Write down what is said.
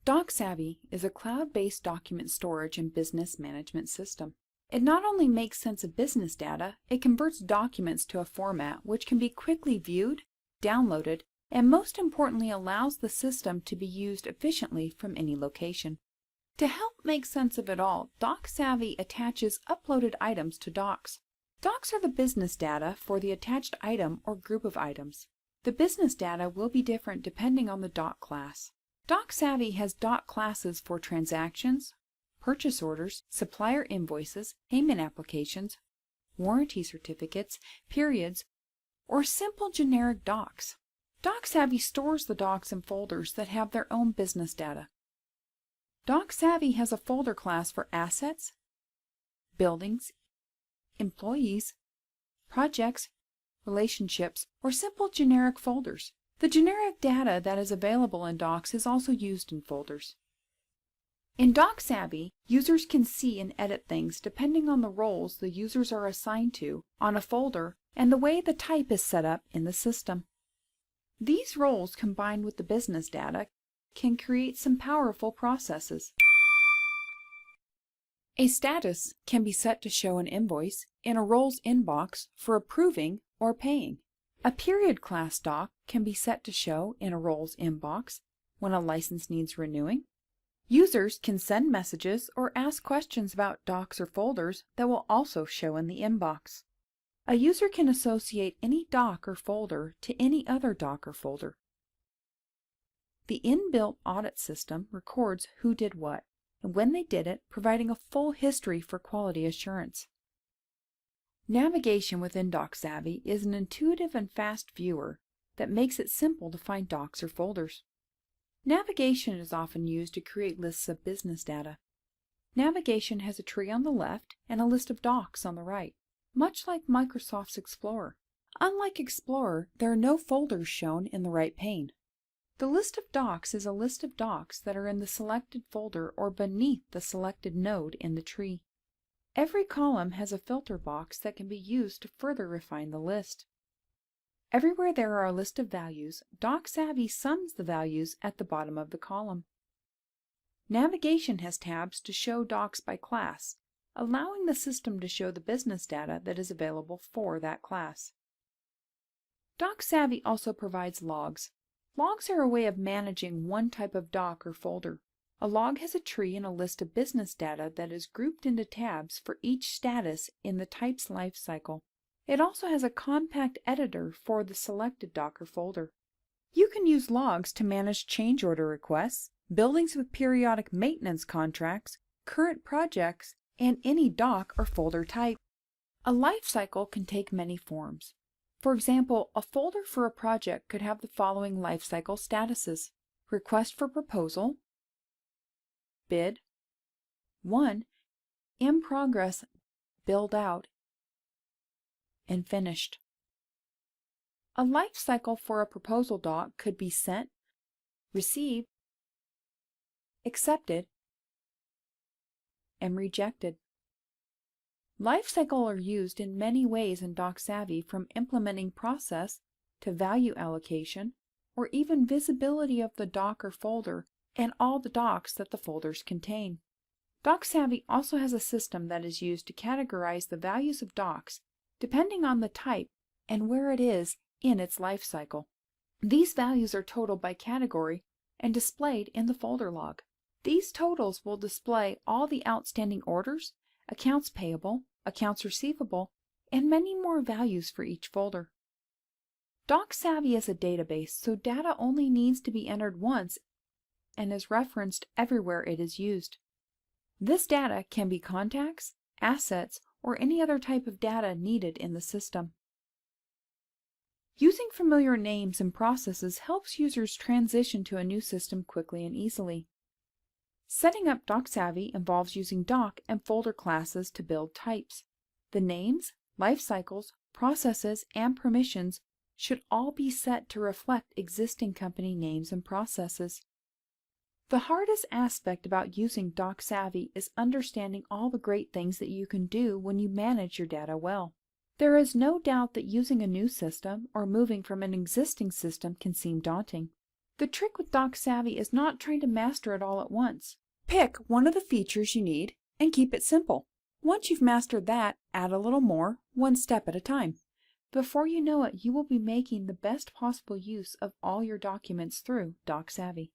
DocSavy is a cloud-based document storage and business management system. It not only makes sense of business data, it converts documents to a format which can be quickly viewed, downloaded, and most importantly allows the system to be used efficiently from any location. To help make sense of it all, DocSavy attaches uploaded items to docs. Docs are the business data for the attached item or group of items. The business data will be different depending on the doc class. DocSavy has doc classes for transactions, purchase orders, supplier invoices, payment applications, warranty certificates, periods, or simple generic docs. DocSavy stores the docs in folders that have their own business data. DocSavy has a folder class for assets, buildings, employees, projects, relationships, or simple generic folders. The generic data that is available in Docs is also used in folders. In DocSavy, users can see and edit things depending on the roles the users are assigned to on a folder and the way the type is set up in the system. These roles combined with the business data can create some powerful processes. A status can be set to show an invoice in a roles inbox for approving or paying. A period class doc can be set to show in a roles inbox when a license needs renewing. Users can send messages or ask questions about docs or folders that will also show in the inbox. A user can associate any doc or folder to any other doc or folder. The inbuilt audit system records who did what and when they did it, providing a full history for quality assurance. Navigation within DocSavy is an intuitive and fast viewer that makes it simple to find docs or folders. Navigation is often used to create lists of business data. Navigation has a tree on the left and a list of docs on the right, much like Microsoft's Explorer. Unlike Explorer, there are no folders shown in the right pane. The list of docs is a list of docs that are in the selected folder or beneath the selected node in the tree. Every column has a filter box that can be used to further refine the list. Everywhere there are a list of values, DocSavy sums the values at the bottom of the column. Navigation has tabs to show docs by class, allowing the system to show the business data that is available for that class. DocSavy also provides logs. Logs are a way of managing one type of doc or folder. A log has a tree and a list of business data that is grouped into tabs for each status in the type's life cycle. It also has a compact editor for the selected doc or folder. You can use logs to manage change order requests, buildings with periodic maintenance contracts, current projects, and any doc or folder type. A life cycle can take many forms. For example, a folder for a project could have the following life cycle statuses: request for proposal, bid, 1, in progress, build out, and finished. A life cycle for a proposal doc could be sent, received, accepted, and rejected. Lifecycle are used in many ways in DocSavy, from implementing process to value allocation, or even visibility of the doc or folder and all the docs that the folders contain. DocSavy also has a system that is used to categorize the values of docs depending on the type and where it is in its life cycle. These values are totaled by category and displayed in the folder log. These totals will display all the outstanding orders, accounts payable, accounts receivable, and many more values for each folder. DocSavy is a database, so data only needs to be entered once and is referenced everywhere it is used. This data can be contacts, assets, or any other type of data needed in the system. Using familiar names and processes helps users transition to a new system quickly and easily. Setting up DocSavy involves using doc and folder classes to build types. The names, life cycles, processes, and permissions should all be set to reflect existing company names and processes. The hardest aspect about using DocSavy is understanding all the great things that you can do when you manage your data well. There is no doubt that using a new system or moving from an existing system can seem daunting. The trick with DocSavy is not trying to master it all at once. Pick one of the features you need and keep it simple. Once you've mastered that, add a little more, one step at a time. Before you know it, you will be making the best possible use of all your documents through DocSavy.